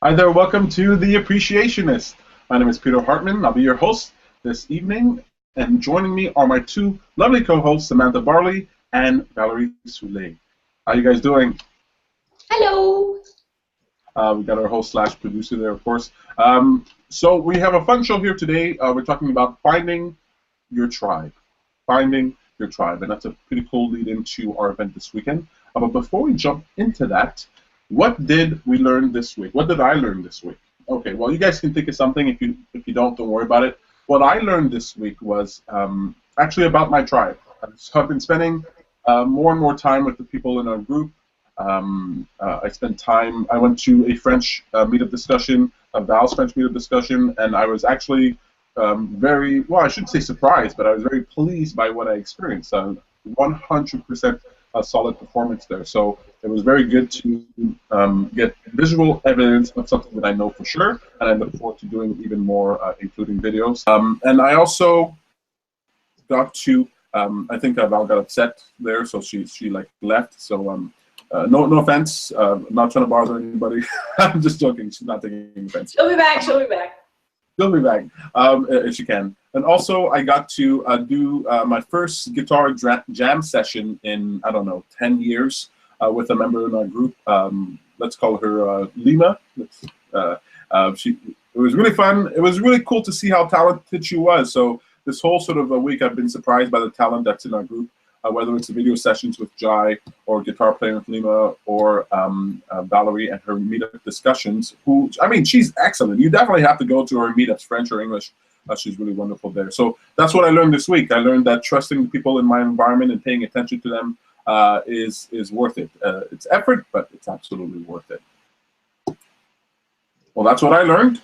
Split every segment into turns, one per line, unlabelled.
Hi there, welcome to The Appreciationist. My name is Peter Hartman. I'll be your host this evening, and joining me are my two lovely co-hosts, Samantha Barley and Valerie Soule. How you guys doing?
Hello.
We got our host slash producer there, of course. So we have a fun show here today. We're talking about finding your tribe. Finding your tribe, and that's a pretty cool lead into our event this weekend. But before we jump into that, what did we learn this week? What did I learn this week? Okay, well, you guys can think of something. If you don't worry about it. What I learned this week was actually about my tribe. So I've been spending more and more time with the people in our group. I spent time. I went to a French meetup discussion, a Val's French meetup discussion, and I was actually very well. I shouldn't say surprised, but I was very pleased by what I experienced. 100% a solid performance there. So it was very good to get visual evidence of something that I know for sure, and I look forward to doing even more, including videos. And I also got to. I think Val got upset there, so she like left. So no offense. I'm not trying to bother anybody. I'm just joking. She's not taking offense.
She'll be back. She'll be back.
She'll be back if she can. And also, I got to do my first guitar jam session in, I don't know, 10 years with a member in our group. Let's call her Lima. It was really fun. It was really cool to see how talented she was. So this whole sort of a week, I've been surprised by the talent that's in our group, whether it's the video sessions with Jai or guitar playing with Lima or Valerie and her meetup discussions. She's excellent. You definitely have to go to her meetups, French or English. She's really wonderful there. So that's what I learned this week. I learned that trusting the people in my environment and paying attention to them is worth it. It's effort, but it's absolutely worth it. Well, that's what I learned.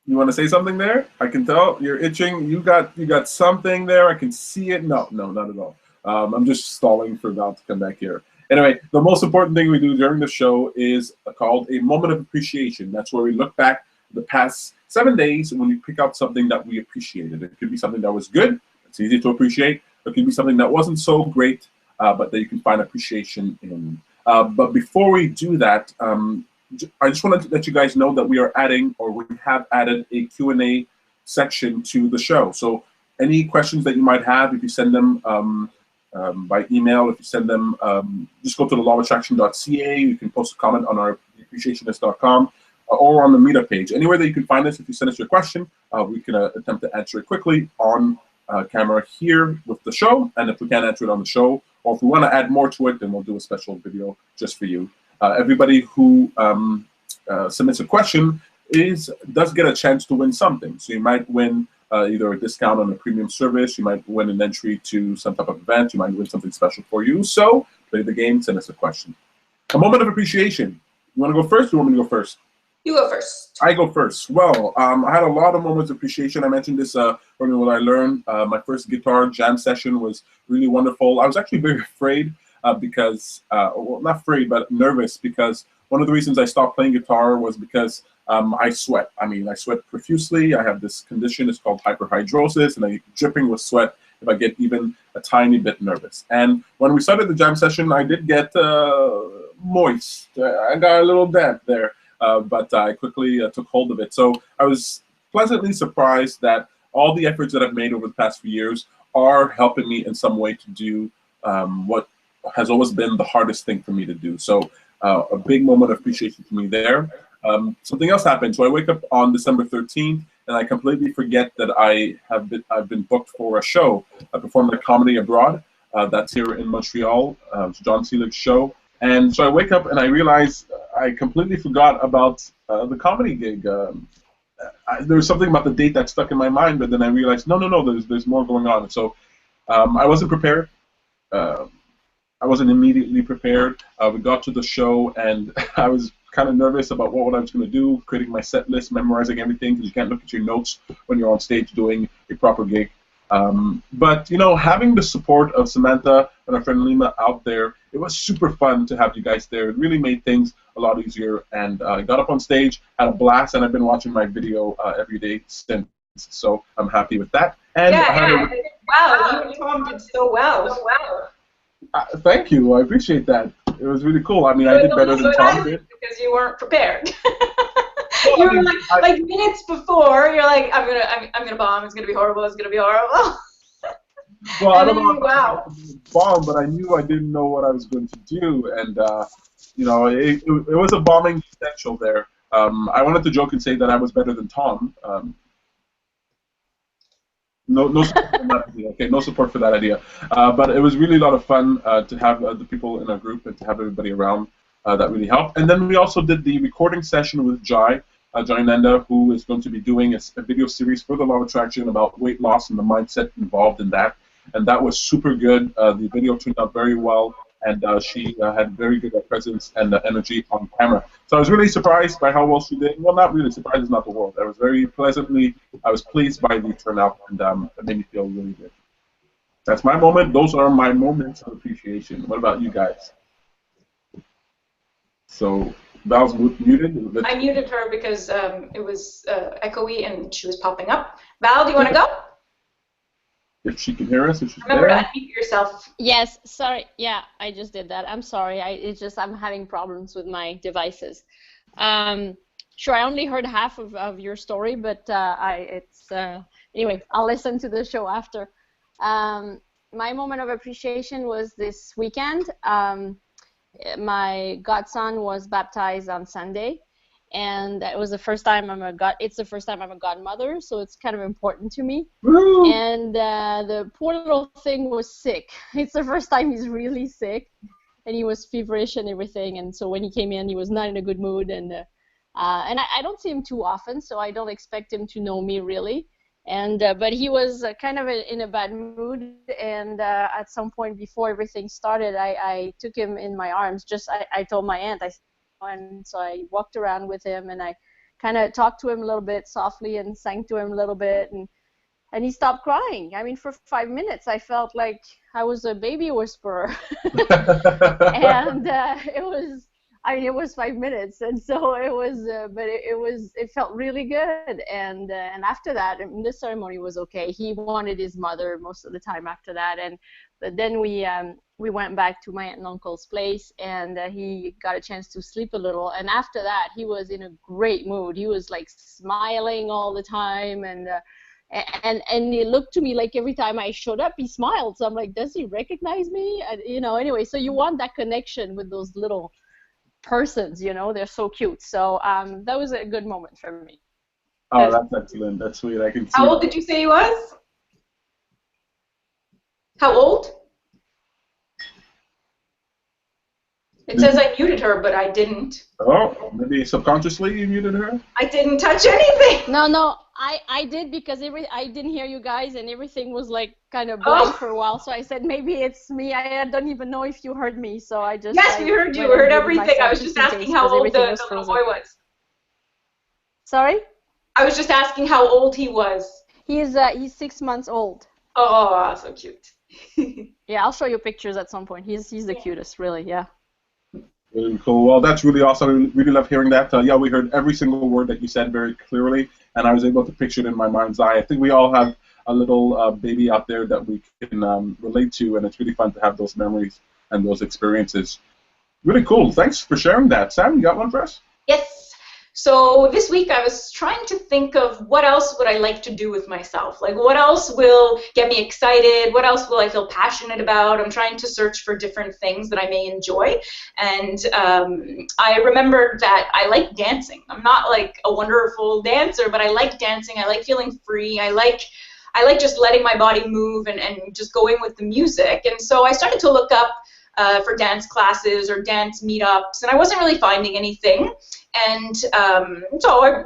You want to say something there? I can tell you're itching. You got something there. I can see it. No, not at all. I'm just stalling for Val to come back here. Anyway, the most important thing we do during the show is called a moment of appreciation. That's where we look back the past 7 days when we pick out something that we appreciated. It could be something that was good. It's easy to appreciate. It could be something that wasn't so great, but that you can find appreciation in. But before we do that, I just wanted to let you guys know that we have added a Q&A section to the show. So any questions that you might have, if you send them by email, if you send them, just go to thelawofattraction.ca. You can post a comment on our appreciationist.com or on the meetup page. Anywhere that you can find us, if you send us your question, we can attempt to answer it quickly on camera here with the show. And if we can't answer it on the show, or if we want to add more to it, then we'll do a special video just for you. Everybody who submits a question does get a chance to win something. So you might win either a discount on a premium service, you might win an entry to some type of event, you might win something special for you. So play the game, send us a question. A moment of appreciation. You want to go first or you want me to go first?
You go first.
I go first. Well, I had a lot of moments of appreciation. I mentioned this earlier what I learned. My first guitar jam session was really wonderful. I was actually very afraid because, well, not afraid, but nervous, because one of the reasons I stopped playing guitar was because I sweat. I sweat profusely. I have this condition, it's called hyperhidrosis, and I'm dripping with sweat if I get even a tiny bit nervous. And when we started the jam session, I did get moist. I got a little damp there. But I quickly took hold of it. So I was pleasantly surprised that all the efforts that I've made over the past few years are helping me in some way to do what has always been the hardest thing for me to do. So a big moment of appreciation for me there. Something else happened. So I wake up on December 13th and I completely forget that I've been booked for a show. I performed a comedy abroad. That's here in Montreal. It's John Selig's show. And so I wake up and I realize I completely forgot about the comedy gig. There was something about the date that stuck in my mind, but then I realized, no, there's more going on. So I wasn't prepared. I wasn't immediately prepared. We got to the show and I was kind of nervous about what I was going to do, creating my set list, memorizing everything, because you can't look at your notes when you're on stage doing a proper gig. But, you know, having the support of Samantha and our friend Lima out there, it was super fun to have you guys there. It really made things a lot easier. And I got up on stage, had a blast, and I've been watching my video every day since. So I'm happy with that. And
wow, you and Tom did so well.
Thank you. I appreciate that. it was really cool. I mean, I did better than Tom did.
Because you weren't prepared.
Well,
You
I
were
mean,
like minutes before. You're like, I'm gonna bomb. It's gonna be horrible. It's gonna be horrible.
well, I
And
don't
then
know if I was
wow.
going to bomb, but I knew I didn't know what I was going to do, and you know, it was a bombing potential there. I wanted to joke and say that I was better than Tom. No support for that idea. Okay, no support for that idea. But it was really a lot of fun to have the people in our group and to have everybody around. That really helped. And then we also did the recording session with Jai Nanda, who is going to be doing a video series for the Law of Attraction about weight loss and the mindset involved in that. And that was super good. The video turned out very well, and she had very good presence and energy on camera. So I was really surprised by how well she did. Well, not really. Surprised is not the word. I was pleased by the turnout, and it made me feel really good. That's my moment. Those are my moments of appreciation. What about you guys? So Val's muted.
I muted her because it was echoey and she was popping up. Val, do you want to go?
If she can hear us, if she's
Remember to
there.
unmute yourself.
Yes, sorry. Yeah, I just did that. I'm sorry. I'm having problems with my devices. Sure, I only heard half of your story, but anyway, I'll listen to the show after. My moment of appreciation was this weekend. My godson was baptized on Sunday, and it was the first time it's the first time I'm a godmother, so it's kind of important to me.
Woo!
And the poor little thing was sick. It's the first time he's really sick, and he was feverish and everything. And so when he came in, he was not in a good mood, and I don't see him too often, so I don't expect him to know me really. And but he was kind of in a bad mood, and at some point before everything started, I took him in my arms. I told my aunt, and so I walked around with him, and I kind of talked to him a little bit softly and sang to him a little bit, and he stopped crying. I mean, for 5 minutes, I felt like I was a baby whisperer, and it was 5 minutes, and so it was, but it felt really good, and after that, I mean, the ceremony was okay. He wanted his mother most of the time after that, but then we went back to my aunt and uncle's place, and he got a chance to sleep a little, and after that, he was in a great mood. He was like smiling all the time, and he looked to me like every time I showed up, he smiled. So I'm like, does he recognize me? Anyway, so you want that connection with those little persons, they're so cute. So that was a good moment for me.
Oh, that's excellent. That's sweet. I can see.
How old did you say he was? How old? It says I muted her, but I didn't.
Oh, maybe subconsciously you muted her?
I didn't touch anything.
No, I did, because I didn't hear you guys, and everything was like kind of blank for a while. So I said maybe it's me. I don't even know if you heard me. So I just
Yes, we heard you. We heard everything. I was just asking how old the little boy was.
Sorry?
I was just asking how old he was.
He's 6 months old.
Oh, so cute.
Yeah, I'll show you pictures at some point. He's the cutest, really. Yeah.
Really cool. Well, that's really awesome. I really love hearing that. Yeah, we heard every single word that you said very clearly, and I was able to picture it in my mind's eye. I think we all have a little baby out there that we can relate to, and it's really fun to have those memories and those experiences. Really cool. Thanks for sharing that. Sam, you got one for us?
Yes. So this week I was trying to think of what else would I like to do with myself. Like, what else will get me excited? What else will I feel passionate about? I'm trying to search for different things that I may enjoy. And I remembered that I like dancing. I'm not like a wonderful dancer, but I like dancing. I like feeling free. I like just letting my body move and just going with the music. And so I started to look up for dance classes or dance meetups, and I wasn't really finding anything. And so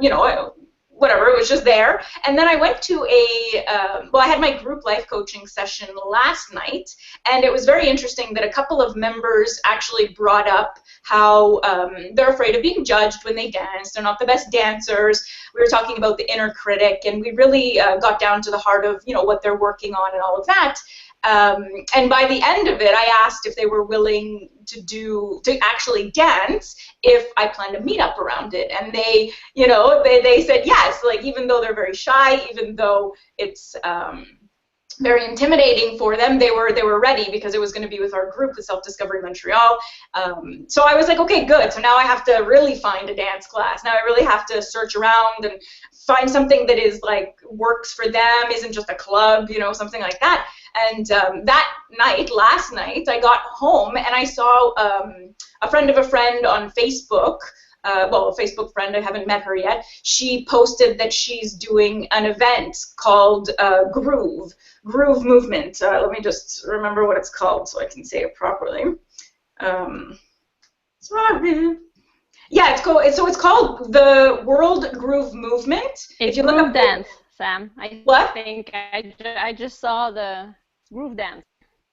whatever, it was just there. And then I went to I had my group life coaching session last night, and it was very interesting that a couple of members actually brought up how they're afraid of being judged when they dance. They're not the best dancers. We were talking about the inner critic, and we really got down to the heart of what they're working on and all of that. And by the end of it, I asked if they were willing to actually dance if I planned a meetup around it, and they said yes. Like, even though they're very shy, even though it's very intimidating for them. They were ready because it was going to be with our group, with Self-Discovery Montreal. So I was like, okay, good. So now I have to really find a dance class. Now I really have to search around and find something that is like works for them, isn't just a club, you know, something like that. And that night, last night, I got home and I saw a friend of a friend on Facebook. Well, a Facebook friend, I haven't met her yet. She posted that she's doing an event called Groove Movement. Let me just remember what it's called so I can say it properly. Sorry. Yeah, so it's called the World Groove Movement.
It's
if you
groove
look up
dance, Sam.
What?
think I just saw the groove dance.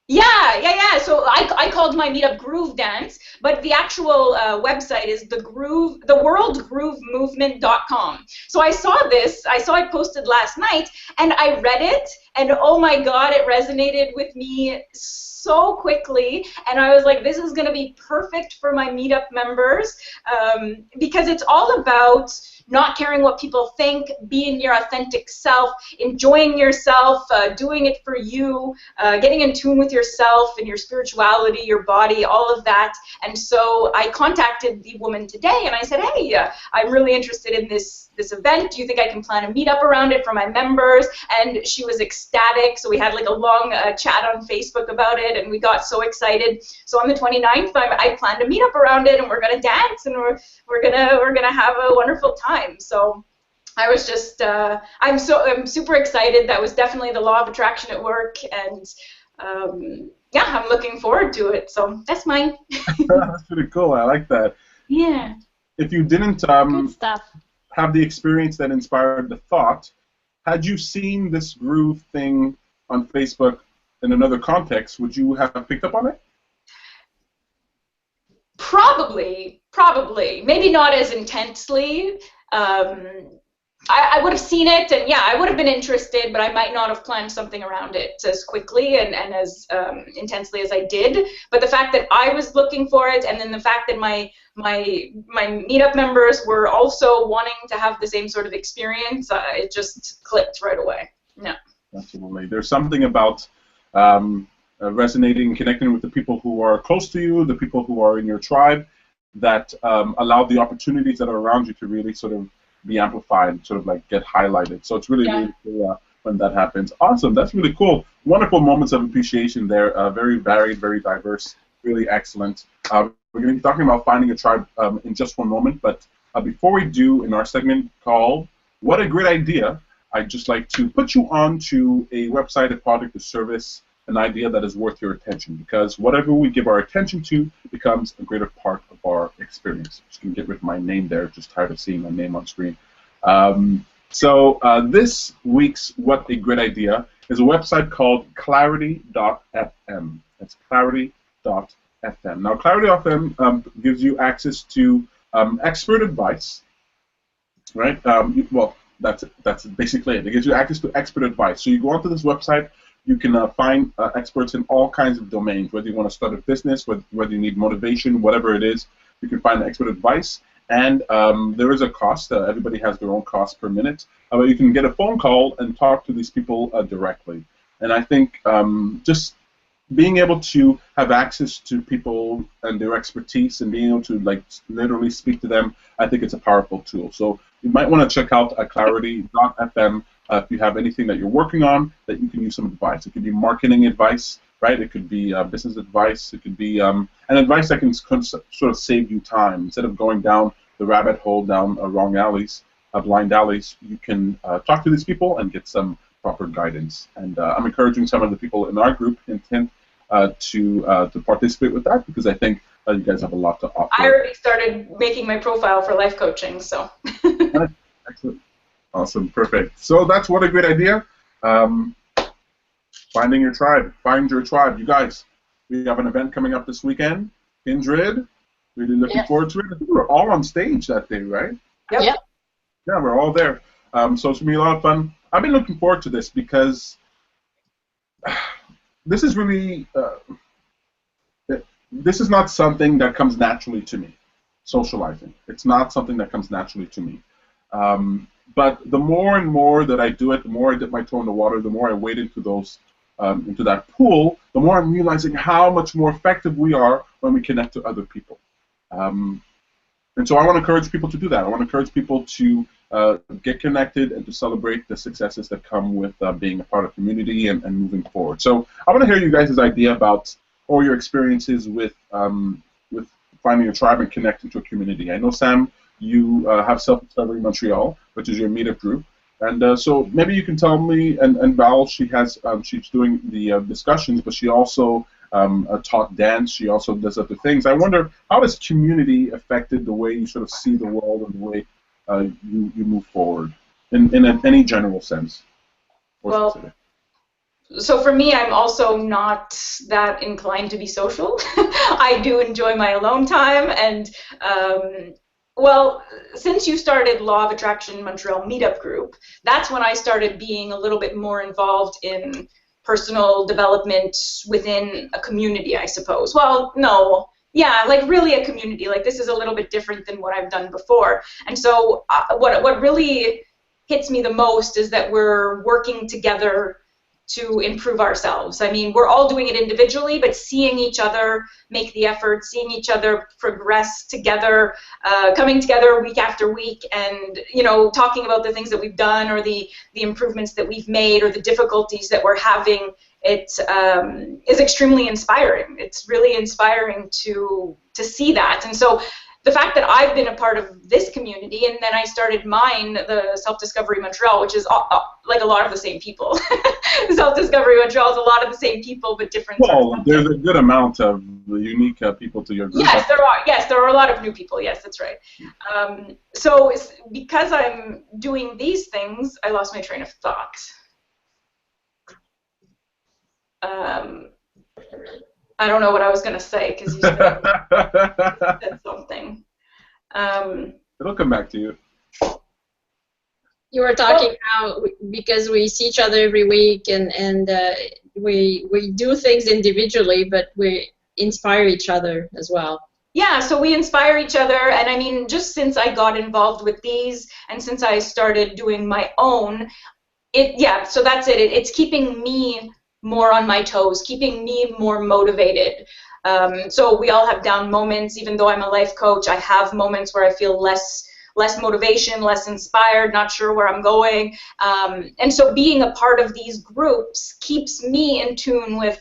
Yeah. So I called my meetup Groove Dance, but the actual website is the worldgroovemovement.com. So I saw it posted last night, and I read it, and oh my God, it resonated with me so quickly, and I was like, this is going to be perfect for my meetup members, because it's all about not caring what people think, being your authentic self, enjoying yourself, doing it for you, getting in tune with yourself and your spirituality, your body, all of that. And so I contacted the woman today and I said, hey, I'm really interested in this event. Do you think I can plan a meetup around it for my members? And she was ecstatic. So we had like a long chat on Facebook about it, and we got so excited. So on the 29th, I planned a meetup around it, and we're gonna dance, and we're gonna have a wonderful time. So I was just I'm super excited. That was definitely the law of attraction at work, and yeah, I'm looking forward to it. So that's mine.
That's pretty cool. I like that.
Yeah.
If you didn't
Good stuff.
have the experience that inspired the thought, had you seen this groove thing on Facebook in another context, would you have picked up on it?
Probably. Maybe not as intensely. I would have seen it, and yeah, I would have been interested, but I might not have planned something around it as quickly and as intensely as I did. But the fact that I was looking for it, and then the fact that my meetup members were also wanting to have the same sort of experience, it just clicked right away. Yeah.
Absolutely. There's something about resonating, connecting with the people who are close to you, the people who are in your tribe, that allow the opportunities that are around you to really sort of be amplified, sort of like get highlighted. So it's really, really cool when that happens. Awesome. That's really cool. Wonderful moments of appreciation there. Very varied, very diverse, really excellent. We're going to be talking about finding a tribe in just one moment, but before we do, in our segment called What a Great Idea, I'd just like to put you on to a website, a product, a service, an idea that is worth your attention, because whatever we give our attention to becomes a greater part of our experience. Just going to get rid of my name there, just tired of seeing my name on screen. So this week's What a Great Idea is a website called clarity.fm. That's clarity.fm. Now, clarity.fm gives you access to expert advice, right? Well, that's basically it. It gives you access to expert advice. So you go onto this website, you can find experts in all kinds of domains, whether you want to start a business, whether you need motivation, whatever it is, you can find expert advice. And there is a cost. Everybody has their own cost per minute. But you can get a phone call and talk to these people directly. And I think just being able to have access to people and their expertise and being able to like literally speak to them, I think it's a powerful tool. So you might want to check out clarity.fm if you have anything that you're working on that you can use some advice. It could be marketing advice, right? It could be business advice. It could be an advice that can sort of save you time. Instead of going down the rabbit hole, down wrong alleys, blind alleys, you can talk to these people and get some proper guidance. And I'm encouraging some of the people in our group, Intent, to participate with that, because I think you guys have a lot to offer.
I already started making my profile for life coaching, so.
Excellent. Awesome. Perfect. So that's What a Great Idea. Finding your tribe. Find your tribe. You guys, we have an event coming up this weekend. Kindred. Really looking forward to it. I think we're all on stage that day, right?
Yep.
Yep.
Yeah, we're all there. So it's going to be a lot of fun. I've been looking forward to this because this is really, this is not something that comes naturally to me, socializing. It's not something that comes naturally to me. But the more and more that I do it, the more I dip my toe in the water, the more I wade into those into that pool, the more I'm realizing how much more effective we are when we connect to other people. And so I want to encourage people to do that. I want to encourage people to get connected and to celebrate the successes that come with being a part of community and moving forward. So I want to hear you guys' idea about all your experiences with finding a tribe and connecting to a community. I know, Sam, you have Self-Discovery Montreal, which is your meetup group. And so maybe you can tell me, and Val, she's doing the discussions, but she also taught dance. She also does other things. I wonder, how has community affected the way you sort of see the world and the way you move forward in any general sense?
Well, so for me, I'm also not that inclined to be social. I do enjoy my alone time, and well, since you started Law of Attraction Montreal meetup group, that's when I started being a little bit more involved in personal development within a community, I suppose. Well, no, yeah, like really a community. Like this is a little bit different than what I've done before. And so what really hits me the most is that we're working together to improve ourselves. I mean, we're all doing it individually, but seeing each other make the effort, seeing each other progress together, coming together week after week, and talking about the things that we've done or the improvements that we've made or the difficulties that we're having, it is extremely inspiring. It's really inspiring to see that. And so the fact that I've been a part of this community, and then I started mine, the Self-Discovery Montreal, which is like a lot of the same people. Self-Discovery Montreal is a lot of the same people, but different.
Well, there's a good amount of unique people to your group.
Yes, there are. Yes, there are a lot of new people. Yes, that's right. So because I'm doing these things, I lost my train of thought. I don't know what I was going to say because you said something.
It'll come back to you.
You were talking how because we see each other every week and we do things individually, but we inspire each other as well.
Yeah, so we inspire each other, and I mean, just since I got involved with these and since I started doing my own, so that's it. It's keeping me more on my toes, keeping me more motivated. So we all have down moments. Even though I'm a life coach, I have moments where I feel less motivation, less inspired, not sure where I'm going. And so being a part of these groups keeps me in tune with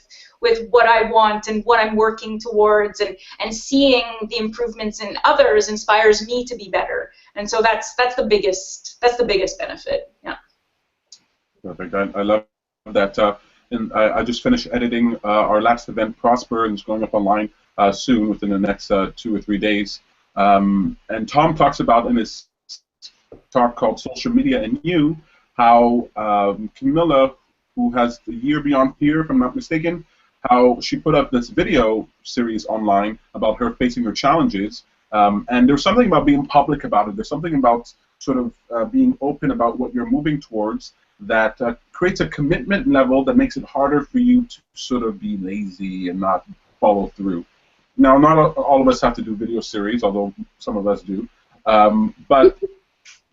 what I want and what I'm working towards, and seeing the improvements in others inspires me to be better. And so that's the biggest benefit. Yeah.
Perfect. I love that. And I just finished editing our last event, Prosper, and it's going up online soon, within the next 2 or 3 days. And Tom talks about in his talk called Social Media and You, how Camilla, who has the Year Beyond Fear, if I'm not mistaken, how she put up this video series online about her facing her challenges. And there's something about being public about it. There's something about sort of being open about what you're moving towards that creates a commitment level that makes it harder for you to sort of be lazy and not follow through. Now, not all of us have to do video series, although some of us do. But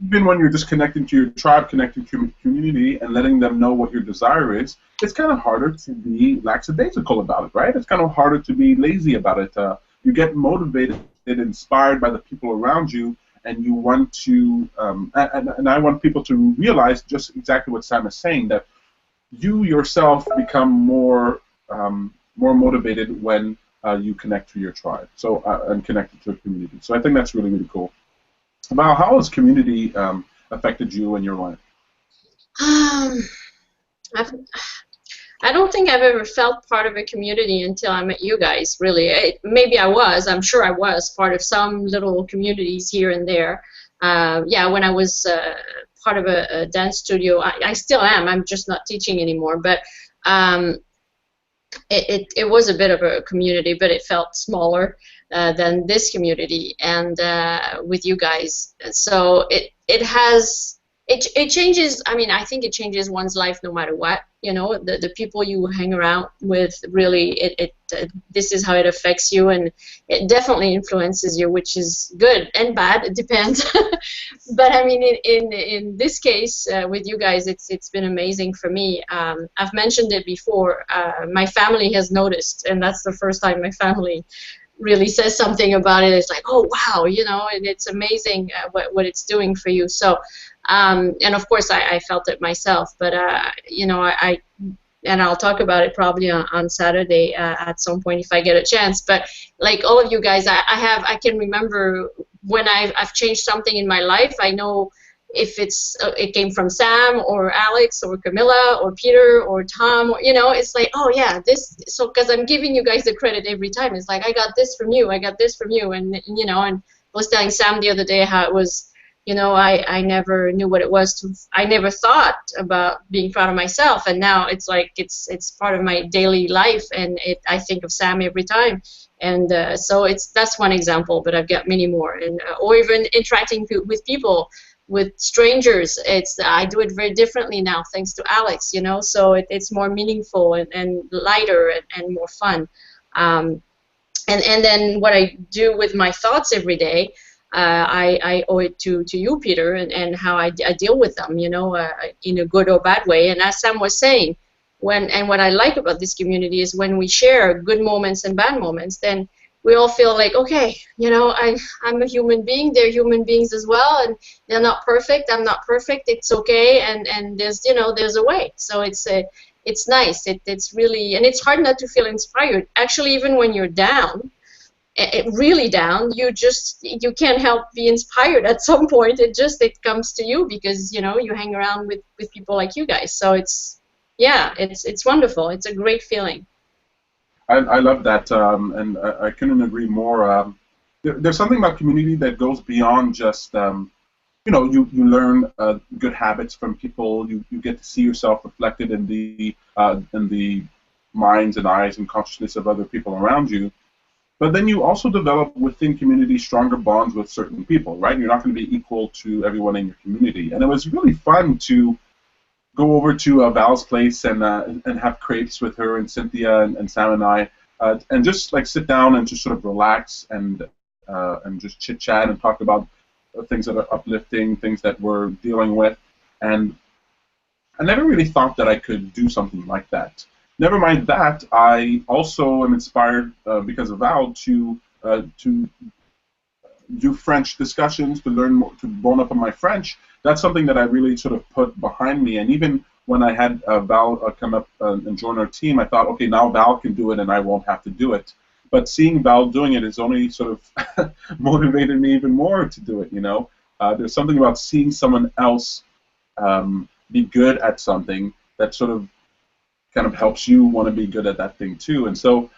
even when you're just connecting to your tribe, connecting to your community, and letting them know what your desire is, it's kind of harder to be lackadaisical about it, right? It's kind of harder to be lazy about it. You get motivated and inspired by the people around you, and you want to, and I want people to realize just exactly what Sam is saying, that you yourself become more motivated when you connect to your tribe, so and connected to a community. So I think that's really, really cool. Val, how has community affected you in your life?
I don't think I've ever felt part of a community until I met you guys, really. Maybe I was. I'm sure I was part of some little communities here and there. Yeah, when I was part of a dance studio, I still am. I'm just not teaching anymore. But it was a bit of a community, but it felt smaller than this community and with you guys. So it has it changes. I mean, I think it changes one's life no matter what. You know, the people you hang around with really, this is how it affects you, and it definitely influences you, which is good and bad. It depends. But I mean, in this case with you guys, it's been amazing for me. I've mentioned it before. My family has noticed, and that's the first time my family really says something about it. It's like, oh wow, you know, and it's amazing what it's doing for you. So, and of course I felt it myself, but you know, and I'll talk about it probably on Saturday at some point if I get a chance. But like all of you guys, I can remember when I've changed something in my life. I know if it came from Sam or Alex or Camilla or Peter or Tom, or, you know, it's like, oh yeah, this, so because I'm giving you guys the credit every time. It's like, I got this from you, I got this from you, and you know, and I was telling Sam the other day how it was, you know, I never knew what it was to, I never thought about being proud of myself, and now it's like it's part of my daily life, and I think of Sam every time. And so that's one example, but I've got many more, and or even interacting with people, with strangers. I do it very differently now thanks to Alex, you know, so it's more meaningful and lighter and more fun. And then what I do with my thoughts every day, I owe it to you, Peter, and how I deal with them, you know, in a good or bad way. And as Sam was saying, what I like about this community is when we share good moments and bad moments, then we all feel like, okay, you know, I'm a human being, they're human beings as well, and they're not perfect, I'm not perfect, it's okay, and there's, you know, there's a way. So it's nice, it's really, and it's hard not to feel inspired. Actually, even when you're down, really down, you can't help be inspired at some point. It comes to you because, you know, you hang around with people like you guys. So it's wonderful. It's a great feeling.
I love that, and I couldn't agree more. There's something about community that goes beyond just, you know, you learn good habits from people. You get to see yourself reflected in the minds and eyes and consciousness of other people around you. But then you also develop within community stronger bonds with certain people, right? You're not going to be equal to everyone in your community. And it was really fun to go over to Val's place and have crepes with her and Cynthia and Sam and I, and just like sit down and just sort of relax and just chit chat and talk about things that are uplifting, things that we're dealing with. And I never really thought that I could do something like that. Never mind that, I also am inspired because of Val to do French discussions, to learn more, to bone up on my French. That's something that I really sort of put behind me. And even when I had Val come up and join our team, I thought, okay, now Val can do it and I won't have to do it. But seeing Val doing it has only sort of motivated me even more to do it, you know. There's something about seeing someone else be good at something that sort of kind of helps you want to be good at that thing too. And so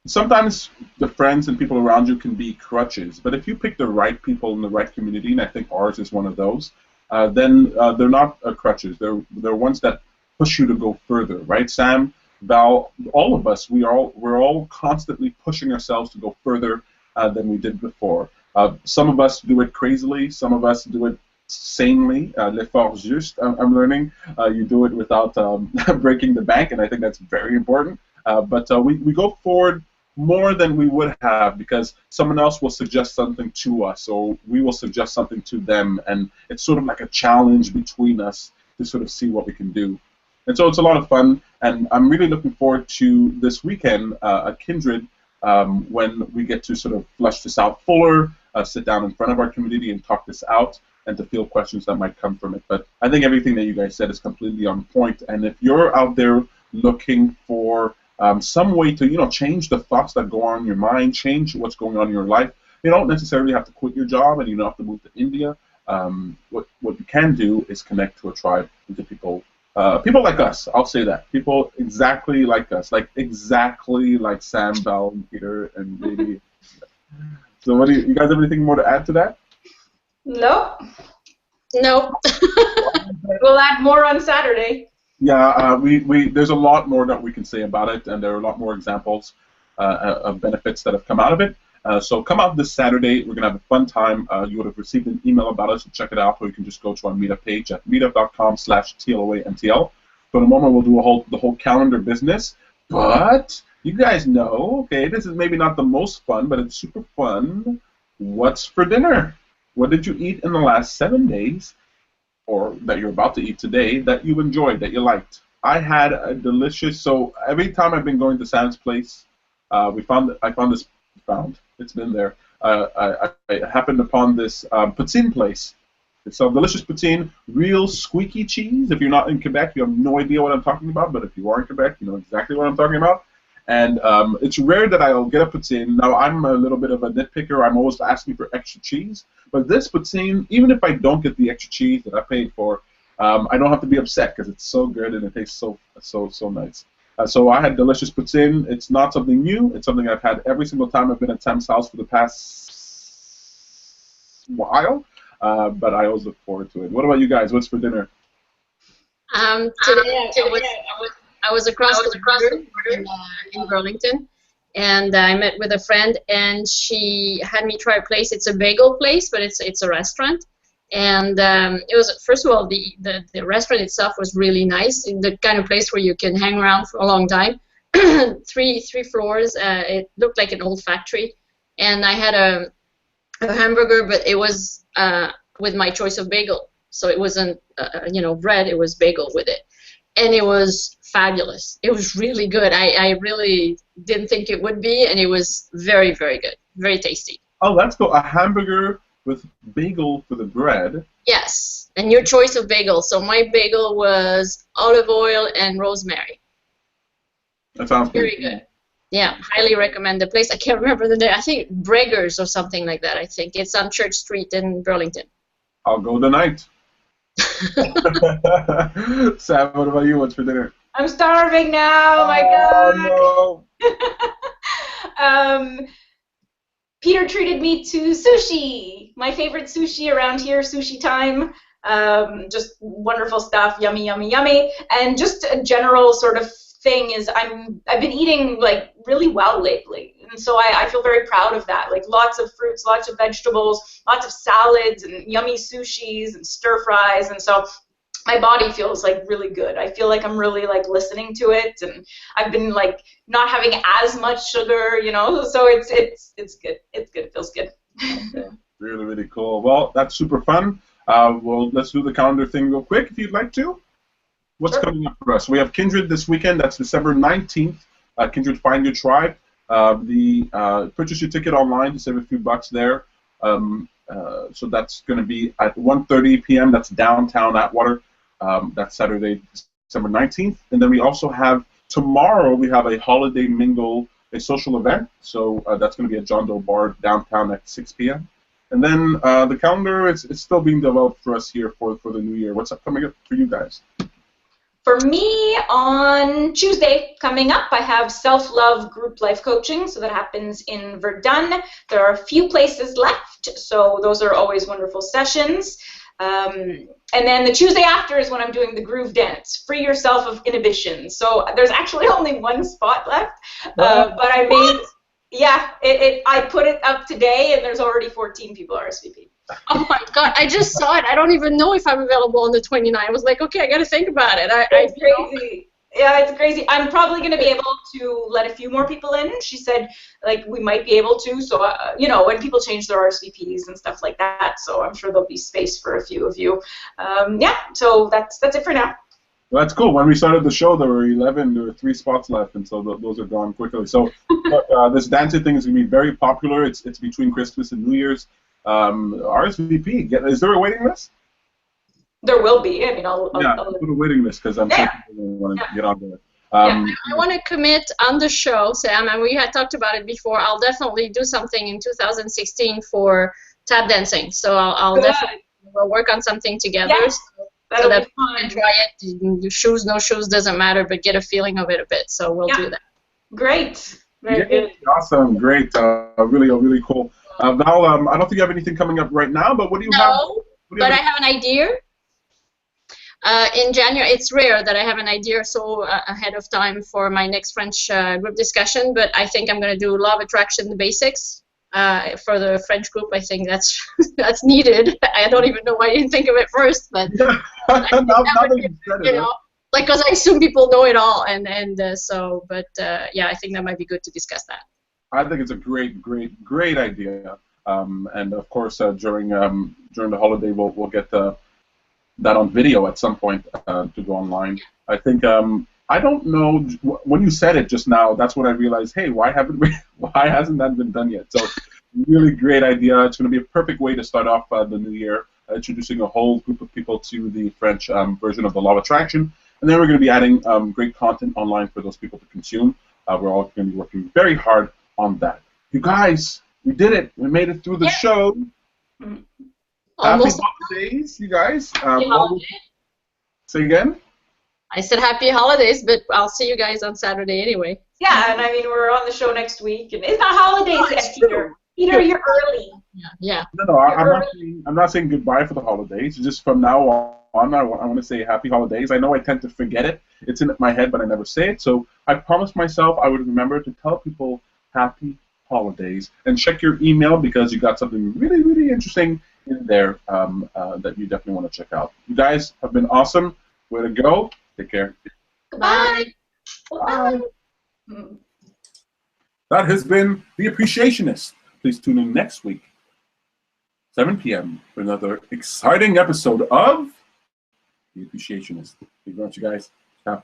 sometimes the friends and people around you can be crutches, but if you pick the right people in the right community, and I think ours is one of those, then they're not crutches. They're ones that push you to go further, right? Sam, Val, all of us, we're all constantly pushing ourselves to go further than we did before. Some of us do it crazily. Some of us do it sanely. L'effort juste, I'm learning. You do it without breaking the bank, and I think that's very important. But we go forward more than we would have because someone else will suggest something to us, or we will suggest something to them, and it's sort of like a challenge between us to sort of see what we can do. And so it's a lot of fun, and I'm really looking forward to this weekend at Kindred when we get to sort of flesh this out fuller, sit down in front of our community and talk this out, and to field questions that might come from it. But I think everything that you guys said is completely on point, and if you're out there looking for some way to, you know, change the thoughts that go on in your mind, change what's going on in your life, you don't necessarily have to quit your job and you don't have to move to India. What you can do is connect to a tribe, to people like us. I'll say that. People exactly like us, like exactly like Sam, Val, and Peter, and Beidi. So what do you guys have anything more to add to that?
Nope.
Nope.
We'll add more on Saturday.
Yeah, there's a lot more that we can say about it, and there are a lot more examples of benefits that have come out of it. So come out this Saturday. We're going to have a fun time. You would have received an email about us, so check it out, or you can just go to our meetup page at meetup.com/TLOAMTL. So in a moment, we'll do the whole calendar business. But you guys know, okay, this is maybe not the most fun, but it's super fun. What's for dinner? What did you eat in the last 7 days, or that you're about to eat today, that you enjoyed, that you liked? I had a delicious, so every time I've been going to Sam's place, it's been there. I happened upon this poutine place. It's a delicious poutine, real squeaky cheese. If you're not in Quebec, you have no idea what I'm talking about, but if you are in Quebec, you know exactly what I'm talking about. And it's rare that I'll get a poutine. Now, I'm a little bit of a nitpicker. I'm always asking for extra cheese. But this poutine, even if I don't get the extra cheese that I paid for, I don't have to be upset because it's so good and it tastes so nice. So I had delicious poutine. It's not something new. It's something I've had every single time I've been at Sam's house for the past while. But I always look forward to it. What about you guys? What's for dinner?
Today I was across the border in Burlington, and I met with a friend, and she had me try a place. It's a bagel place, but it's a restaurant. And it was, first of all, the restaurant itself was really nice, the kind of place where you can hang around for a long time. three floors. It looked like an old factory, and I had a hamburger, but it was with my choice of bagel. So it wasn't bread. It was bagel with it, and it was fabulous. It was really good. I really didn't think it would be, and it was very, very good, very tasty.
Oh, let's go. A hamburger with bagel for the bread.
Yes, and your choice of bagel. So my bagel was olive oil and rosemary.
That sounds
very good. Yeah, highly recommend the place. I can't remember the name. I think Breggers or something like that. I think it's on Church Street in Burlington.
I'll go tonight. Sam, what about you? What's for dinner?
I'm starving now. Oh my God.
No.
Peter treated me to sushi. My favorite sushi around here, sushi time. Just wonderful stuff, yummy, yummy, yummy. And just a general sort of thing is I've been eating like really well lately, and so I feel very proud of that. Like lots of fruits, lots of vegetables, lots of salads, and yummy sushis and stir fries, and so my body feels like really good. I feel like I'm really like listening to it, and I've been like not having as much sugar, so it's good. It's good. It feels good.
Really, really cool. Well, that's super fun. Well, let's do the calendar thing real quick if you'd like to. What's coming up for us? We have Kindred this weekend. That's December 19th. Kindred Find Your Tribe. Purchase your ticket online to save a few bucks there. So that's going to be at 1:30 p.m. That's downtown Atwater. That's Saturday, December 19th. And then we also have tomorrow, we have a holiday mingle, a social event. So that's going to be at John Doe Bar downtown at 6 p.m. And then the calendar is still being developed for us here for the new year. What's coming up for you guys?
For me, on Tuesday coming up, I have self-love group life coaching, so that happens in Verdun. There are a few places left, so those are always wonderful sessions. And then the Tuesday after is when I'm doing the groove dance, free yourself of inhibition. So there's actually only one spot left, but I made, I put it up today, and there's already 14 people RSVP.
Oh my God, I just saw it. I don't even know if I'm available on the 29th. I was like, okay, I got to think about it.
It's crazy. Yeah, it's crazy. I'm probably going to be able to let a few more people in. She said, like, we might be able to. So, when people change their RSVPs and stuff like that, so I'm sure there'll be space for a few of you. So that's it for now.
Well, that's cool. When we started the show, there were 3 spots left, and so those are gone quickly. So this dancing thing is going to be very popular. It's between Christmas and New Year's. RSVP. Is there a waiting list?
There will be. I mean, I'll
put a waiting list because I'm sure people want to get on there.
I want to commit on the show, Sam, and we had talked about it before. I'll definitely do something in 2016 for tap dancing. So we'll work on something together.
Yeah.
So that we can try it. Shoes, no shoes, doesn't matter, but get a feeling of it a bit. So we'll do that.
Great. Very good.
Awesome. Great. Really cool. Val, I don't think you have anything coming up right now, but what do you have?
No, but I have an idea. In January, it's rare that I have an idea so ahead of time for my next French group discussion, but I think I'm going to do Law of Attraction, the basics. for the French group. I think that's that's needed. I don't even know why I didn't think of it first, but I think that would be, you know, like, because I assume people know it all, and so, but yeah, I think that might be good to discuss that.
I think it's a great idea. And of course, during the holiday, we'll get that on video at some point to go online. I think I don't know, when you said it just now, that's when I realized, hey, why hasn't that been done yet? So really great idea. It's going to be a perfect way to start off the new year, introducing a whole group of people to the French version of the Law of Attraction. And then we're going to be adding great content online for those people to consume. We're all going to be working very hard on that. You guys, we did it. We made it through the show.
Almost.
Happy holidays, you guys.
Holiday.
Say again?
I said happy holidays, but I'll see you guys on Saturday anyway.
Yeah, and I mean, we're on the show next week, and it's not holidays yet, Peter. Peter, you're early.
Yeah.
No, I'm not saying goodbye for the holidays. Just from now on, I want to say happy holidays. I know I tend to forget it. It's in my head, but I never say it. So I promised myself I would remember to tell people happy holidays. And check your email, because you got something really, really interesting in there that you definitely want to check out. You guys have been awesome. Way to go. Take care.
Bye.
Bye.
That has been The Appreciationist. Please tune in next week, 7 p.m. for another exciting episode of The Appreciationist. Thank you very much, you guys. Ciao.